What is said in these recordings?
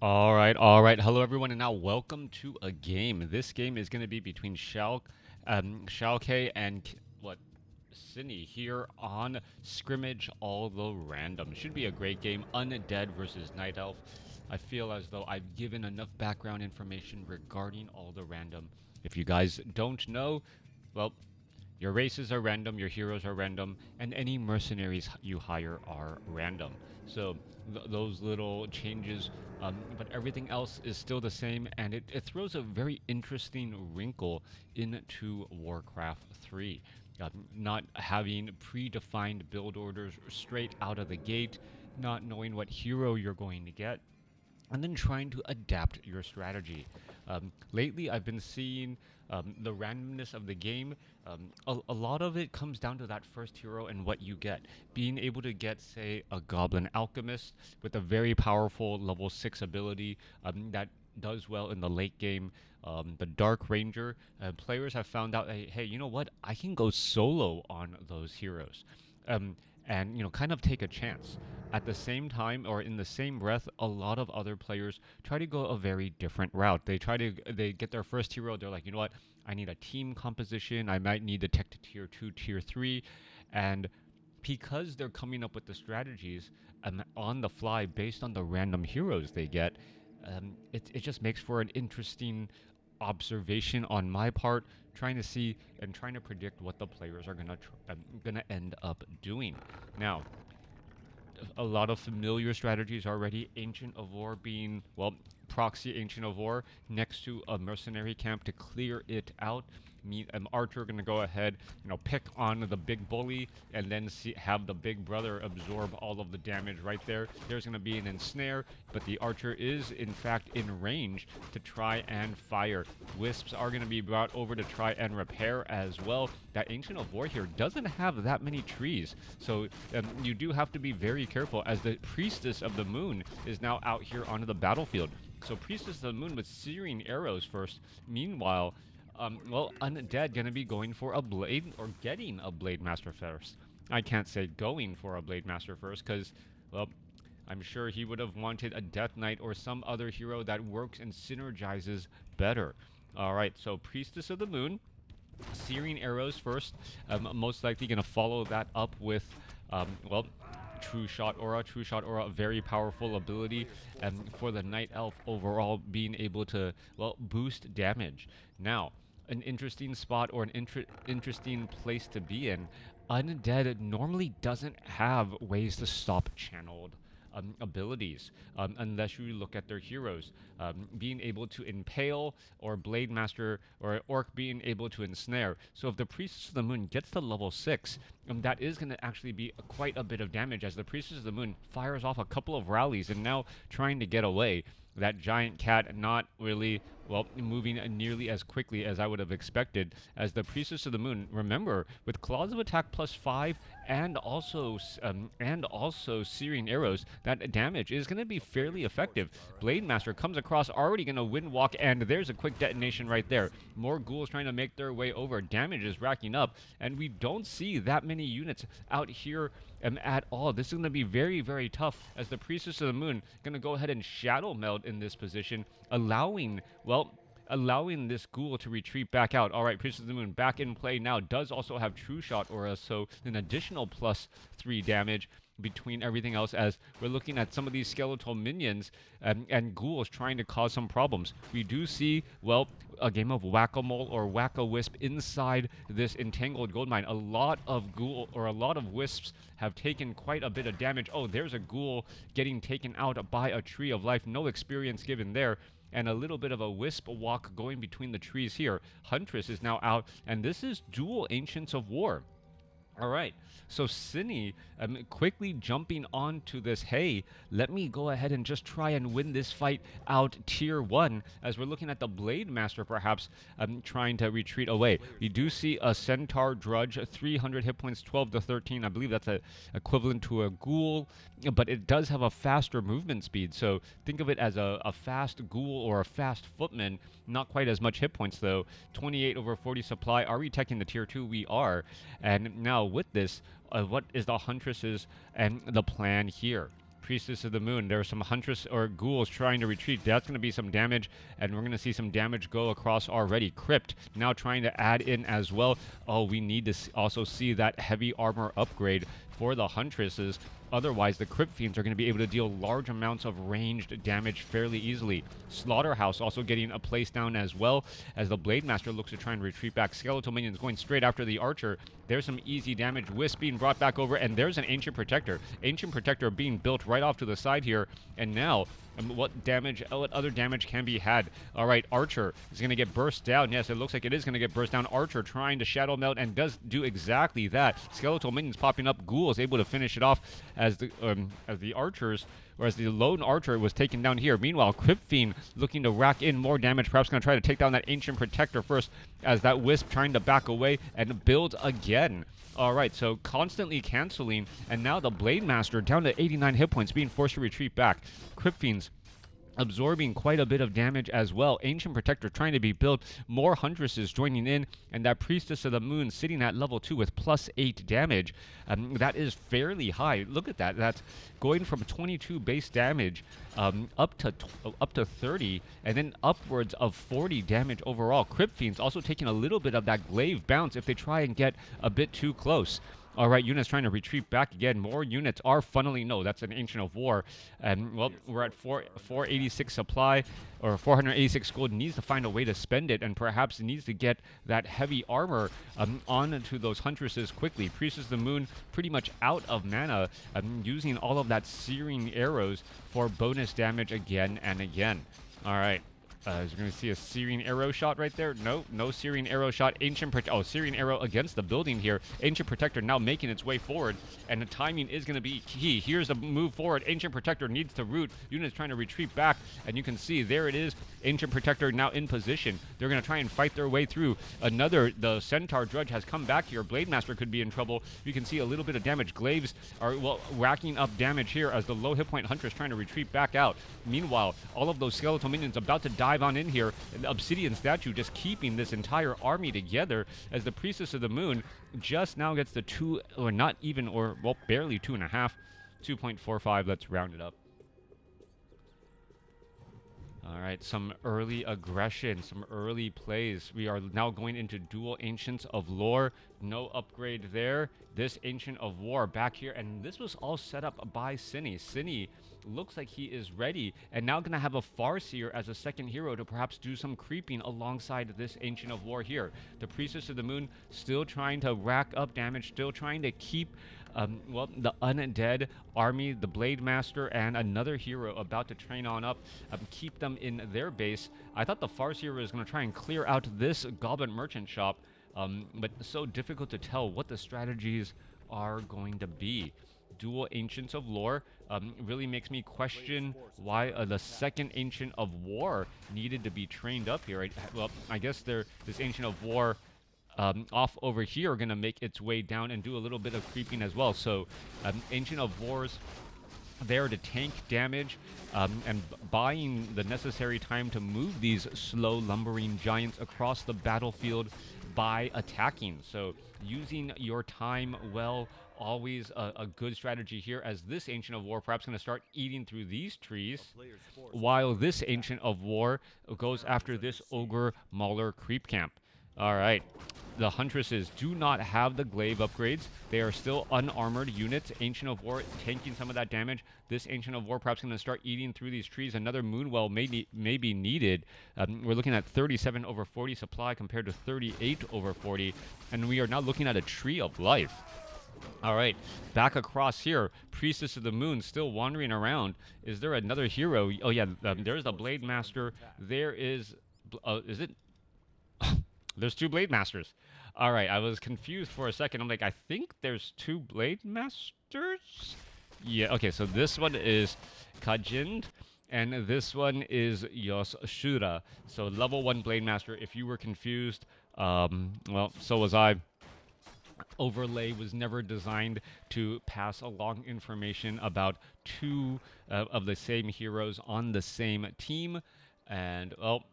All right. Hello, everyone, and now welcome to a game. This game is going to be between XiaoKK and Sini here on Scrimmage All the Random. Should be a great game. Undead versus Night Elf. I feel as though I've given enough background information regarding all the random. If you guys don't know, well, your races are random, your heroes are random, and any mercenaries you hire are random. So those little changes, but everything else is still the same, and it throws a very interesting wrinkle into Warcraft 3. Not having predefined build orders straight out of the gate, not knowing what hero you're going to get, and then trying to adapt your strategy. Lately, I've been seeing the randomness of the game. A lot of it comes down to that first hero and what you get. Being able to get, say, a Goblin Alchemist with a very powerful level 6 ability that does well in the late game. The Dark Ranger, players have found out, hey, you know what? I can go solo on those heroes. And kind of take a chance. At the same time, or in the same breath, a lot of other players try to go a very different route. They get their first hero. They're like, you know what? I need a team composition. I might need to tech to tier 2, tier 3, and because they're coming up with the strategies on the fly based on the random heroes they get, it just makes for an interesting observation on my part, trying to see and trying to predict what the players are gonna end up doing. Now, a lot of familiar strategies already. Ancient of War being, well, proxy Ancient of War next to a mercenary camp to clear it out. Archer gonna go ahead, pick on the big bully and then have the big brother absorb all of the damage right there. There's gonna be an ensnare, but the Archer is in fact in range to try and fire. Wisps are gonna be brought over to try and repair as well. That Ancient of War here doesn't have that many trees, so you do have to be very careful as the Priestess of the Moon is now out here onto the battlefield. So Priestess of the Moon with searing arrows first. Meanwhile, Undead gonna be going for a blade, or getting a Blademaster first. I can't say going for a Blademaster first, because, well, I'm sure he would have wanted a Death Knight or some other hero that works and synergizes better. Alright, so Priestess of the Moon, searing arrows first. Most likely gonna follow that up with, True Shot Aura. True Shot Aura, a very powerful ability for the Night Elf overall, being able to, well, boost damage. Now, an interesting spot or an interesting place to be in. Undead normally doesn't have ways to stop channeled abilities unless you look at their heroes. Being able to impale, or Blademaster or Orc being able to ensnare. So if the Priestess of the Moon gets to level 6, that is going to actually be quite a bit of damage, as the Priestess of the Moon fires off a couple of rallies and now trying to get away. That giant cat not really, well, moving nearly as quickly as I would have expected, as the Priestess of the Moon, remember, with Claws of Attack +5 and also searing arrows, that damage is going to be fairly effective. Blademaster comes across, already going to windwalk, and there's a quick detonation right there. More ghouls trying to make their way over. Damage is racking up, and we don't see that many units out here at all. This is going to be very, very tough, as the Priestess of the Moon going to go ahead and Shadow Meld in this position, allowing this ghoul to retreat back out. All right, Priestess of the Moon back in play now. Does also have True Shot Aura, so an additional +3 damage between everything else, as we're looking at some of these skeletal minions and ghouls trying to cause some problems. We do see, well, a game of whack-a-mole or whack-a-wisp inside this entangled gold mine. A lot of wisps have taken quite a bit of damage. Oh, there's a ghoul getting taken out by a Tree of Life. No experience given there. And a little bit of a wisp walk going between the trees here. Huntress is now out, and this is dual Ancients of War. All right, so Sini quickly jumping onto this. Hey, let me go ahead and just try and win this fight out tier 1, as we're looking at the Blademaster perhaps trying to retreat away. We do see a Centaur Drudge, 300 hit points, 12 to 13. I believe that's equivalent to a Ghoul, but it does have a faster movement speed. So think of it as a fast Ghoul or a fast Footman. Not quite as much hit points though. 28 over 40 supply. Are we teching the tier 2? We are. And now with this, what is the Huntress's and the plan here? Priestess of the Moon. There are some Huntress or Ghouls trying to retreat. That's going to be some damage, and we're going to see some damage go across already. Crypt now trying to add in as well. Oh, we need to also see that heavy armor upgrade for the Huntresses. Otherwise, the Crypt Fiends are going to be able to deal large amounts of ranged damage fairly easily. Slaughterhouse also getting a place down as well as the Blademaster looks to try and retreat back. Skeletal Minions going straight after the Archer. There's some easy damage. Wisp being brought back over, and there's an Ancient Protector. Ancient Protector being built right off to the side here, and now what other damage can be had? All right, Archer is going to get burst down. Yes, it looks like it is going to get burst down. Archer trying to Shadow Melt and does do exactly that. Skeletal Minions popping up. Ghoul is able to finish it off as the Archers, or as the lone Archer was taken down here. Meanwhile, Crypt Fiend looking to rack in more damage. Perhaps going to try to take down that Ancient Protector first, as that Wisp trying to back away and build again. All right, so constantly canceling, and now the Blademaster down to 89 hit points, being forced to retreat back. Crypt Fiends absorbing quite a bit of damage as well. Ancient Protector trying to be built. More Huntresses joining in, and that Priestess of the Moon sitting at level 2 with +8 damage. That is fairly high. Look at that. That's going from 22 base damage up to 30, and then upwards of 40 damage overall. Crypt Fiends also taking a little bit of that glaive bounce if they try and get a bit too close. All right, units trying to retreat back again. More units are funneling. No, that's an Ancient of War. And, well, we're at 486 supply, or 486 gold. Needs to find a way to spend it, and perhaps needs to get that heavy armor onto those Huntresses quickly. Priestess of the Moon pretty much out of mana, using all of that searing arrows for bonus damage again and again. All right. You're going to see a Searing Arrow shot right there. No Searing Arrow shot. Searing Arrow against the building here. Ancient Protector now making its way forward, and the timing is going to be key. Here's the move forward. Ancient Protector needs to root. Units trying to retreat back, and you can see there it is. Ancient Protector now in position. They're going to try and fight their way through. The Centaur Drudge has come back here. Blademaster could be in trouble. You can see a little bit of damage. Glaives are, well, racking up damage here as the low hit point Huntress trying to retreat back out. Meanwhile, all of those skeletal minions about to dive on in here. The Obsidian Statue just keeping this entire army together, as the Priestess of the Moon just now gets the 2, or not even, or, well, barely 2.5, 2.45. Let's round it up. All right, some early aggression, some early plays. We are now going into dual Ancients of Lore. No upgrade there. This Ancient of War back here, and this was all set up by Sini. Sini looks like he is ready, and now going to have a Farseer as a second hero to perhaps do some creeping alongside this Ancient of War here. The Priestess of the Moon still trying to rack up damage, still trying to keep well, the undead army, the Blademaster, and another hero about to train on up, keep them in their base. I thought the Farseer was going to try and clear out this Goblin Merchant shop, but so difficult to tell what the strategies are going to be. Dual Ancients of Lore really makes me question why the second Ancient of War needed to be trained up here. Well, I guess this Ancient of War off over here are going to make its way down and do a little bit of creeping as well. So Ancient of Wars there to tank damage and buying the necessary time to move these slow lumbering giants across the battlefield by attacking. So using your time well, always a good strategy here, as this Ancient of War perhaps going to start eating through these trees, while this Ancient of War goes after this Ogre Mauler creep camp. All right, the Huntresses do not have the glaive upgrades. They are still unarmored units. Ancient of War tanking some of that damage. This Ancient of War perhaps going to start eating through these trees. Another Moonwell may be needed. We're looking at 37 over 40 supply compared to 38 over 40, and we are now looking at a Tree of Life. All right, back across here, Priestess of the Moon still wandering around. Is there another hero? Oh yeah, there's the Blademaster. There is it? There's two Blademasters. All right, I was confused for a second. I'm like, I think there's two Blademasters? Yeah, okay, so this one is Kajind, and this one is Yoshura. So level 1 Blademaster. If you were confused, well, so was I. Overlay was never designed to pass along information about two of the same heroes on the same team. And, well,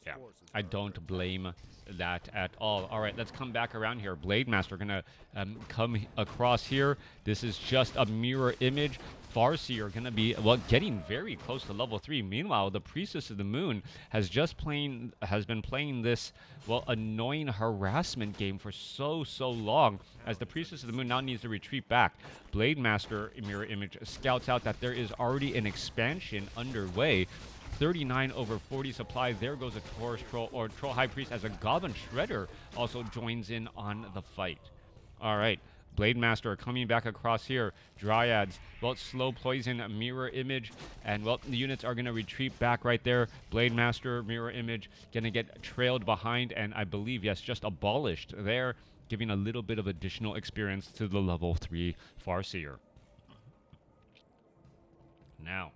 yeah, I don't blame that at all. All right, let's come back around here. Blademaster going to come across here. This is just a mirror image Farseer going to be, well, getting very close to level 3. Meanwhile, the Priestess of the Moon has been playing this, well, annoying harassment game for so long, as the Priestess of the Moon now needs to retreat back. Blademaster mirror image scouts out that there is already an expansion underway. 39 over 40 supply. There goes a Taurus Troll, or Troll High Priest, as a Goblin Shredder also joins in on the fight. All right. Blademaster coming back across here. Dryads, well, slow poison mirror image, and well, the units are going to retreat back right there. Blademaster mirror image going to get trailed behind, and I believe, yes, just abolished there, giving a little bit of additional experience to the level 3 Farseer. Now,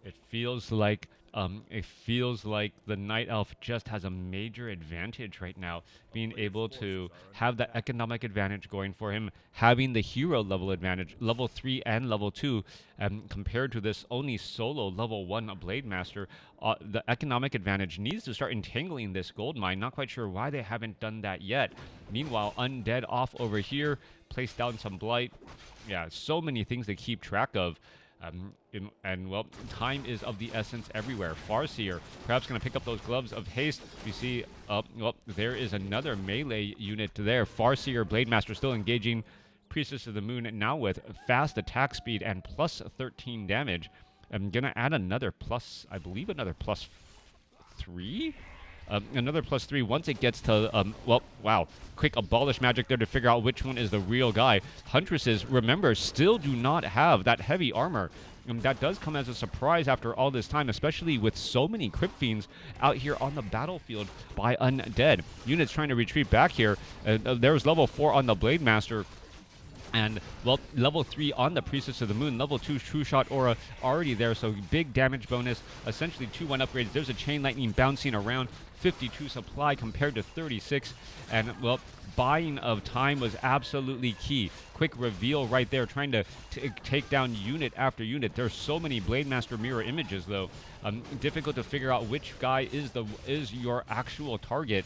it feels like the Night Elf just has a major advantage right now, being able to have that economic advantage going for him, having the hero level advantage, level 3 and level 2, compared to this only solo level 1 Blademaster. The economic advantage needs to start entangling this gold mine. Not quite sure why they haven't done that yet. Meanwhile, Undead off over here, placed down some Blight. Yeah, so many things to keep track of. Well, time is of the essence everywhere. Farseer perhaps going to pick up those gloves of haste. You see, well, there is another melee unit there. Farseer, Blademaster still engaging. Priestess of the Moon now with fast attack speed and plus 13 damage. I'm going to add another plus, I believe another plus 3? Another plus 3 once it gets to, well, wow. Quick abolish magic there to figure out which one is the real guy. Huntresses, remember, still do not have that heavy armor. That does come as a surprise after all this time, especially with so many Crypt Fiends out here on the battlefield by Undead. Units trying to retreat back here. There's level 4 on the Blademaster. And, well, level 3 on the Priestess of the Moon. Level 2 True Shot Aura already there, so big damage bonus. Essentially 2-1 upgrades. There's a Chain Lightning bouncing around. 52 supply compared to 36. And, well, buying of time was absolutely key. Quick reveal right there, trying to take down unit after unit. There's so many Blademaster mirror images, though. Difficult to figure out which guy is your actual target.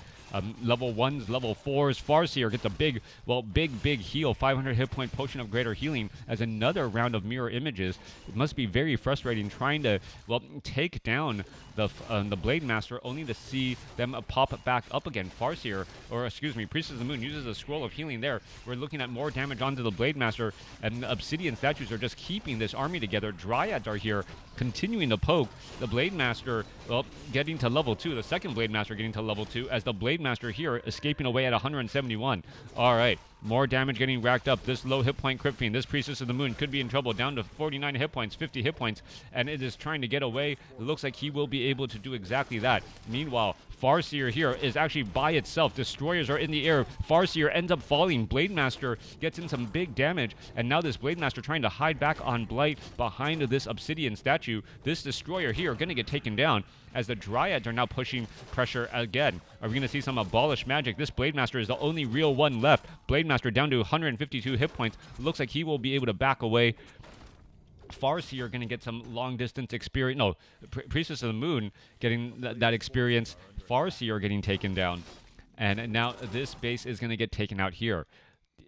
Level 1s, level 4s. Farseer gets a big heal. 500 hit point potion of greater healing as another round of mirror images. It must be very frustrating trying to, well, take down the Blademaster, only to see them pop back up again. Farseer, or excuse me, Priestess of the Moon uses a scroll of healing there. We're looking at more damage onto the Blademaster, and the Obsidian statues are just keeping this army together. Dryads are here, continuing to poke. The Blademaster, well, getting to level 2. The second Blademaster getting to level 2, as the Blademaster here escaping away at 171. All right. More damage getting racked up. This low hit point Crypt Fiend, this Priestess of the Moon could be in trouble, down to 49 hit points, 50 hit points, and it is trying to get away. It looks like he will be able to do exactly that. Meanwhile, Farseer here is actually by itself. Destroyers are in the air. Farseer ends up falling. Blademaster gets in some big damage, and now this Blademaster trying to hide back on Blight behind this Obsidian statue. This Destroyer here going to get taken down, as the Dryads are now pushing pressure again. Are we going to see some abolish magic? This Blademaster is the only real one left. Blademaster down to 152 hit points. Looks like he will be able to back away. Farseer going to get some long distance experience. No, Priestess of the Moon getting that experience. Farseer getting taken down. And now this base is going to get taken out here.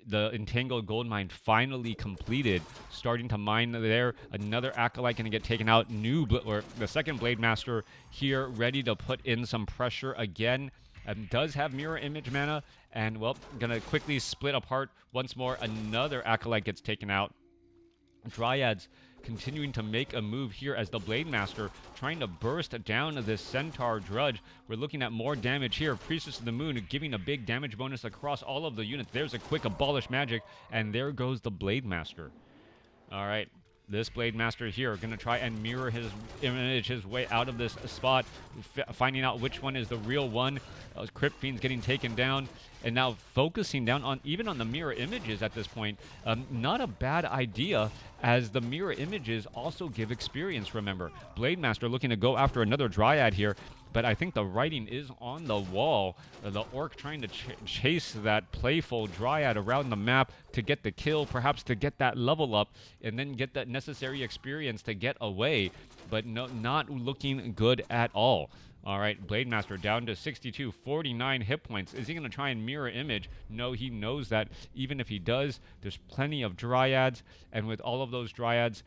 The Entangled Gold Mine finally completed. Starting to mine there. Another Acolyte going to get taken out. The second Blademaster here, ready to put in some pressure again. Does have mirror image mana. And, well, going to quickly split apart once more. Another Acolyte gets taken out. Dryads continuing to make a move here as the Blademaster trying to burst down this Centaur Drudge. We're looking at more damage here. Priestess of the Moon giving a big damage bonus across all of the units. There's a quick abolish magic, and there goes the Blademaster. All right. This Blademaster here going to try and mirror his image his way out of this spot, finding out which one is the real one. Crypt Fiend's getting taken down, and now focusing down on even on the mirror images at this point. Not a bad idea, as the mirror images also give experience, remember. Blademaster looking to go after another Dryad here, but I think the writing is on the wall. The Orc trying to chase that playful Dryad around the map to get the kill, perhaps to get that level up, and then get that necessary experience to get away, but no, not looking good at all. All right, Blademaster down to 62, 49 hit points. Is he going to try and mirror image? No, he knows that even if he does, there's plenty of dryads, and with all of those dryads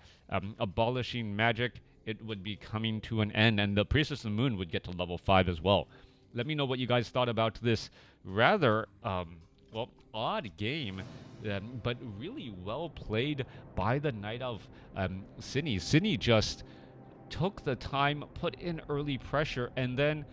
abolishing magic, it would be coming to an end, and the Priestess of the Moon would get to level 5 as well. Let me know what you guys thought about this rather, well, odd game, but really well played by the Knight of Sini. Sini just took the time, put in early pressure, and then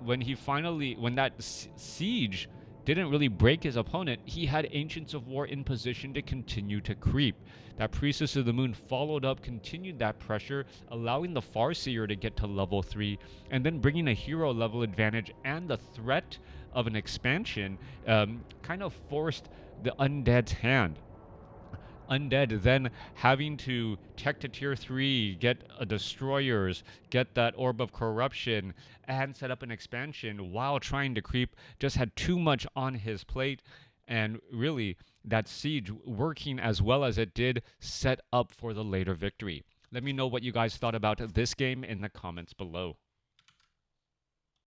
when that siege didn't really break his opponent, he had Ancients of War in position to continue to creep. That Priestess of the Moon followed up, continued that pressure, allowing the Farseer to get to level 3, and then bringing a hero level advantage and the threat of an expansion kind of forced the Undead's hand. Undead then having to tech to tier 3, get destroyers, get that Orb of Corruption, and set up an expansion while trying to creep, just had too much on his plate. And really, that siege working as well as it did set up for the later victory. Let me know what you guys thought about this game in the comments below.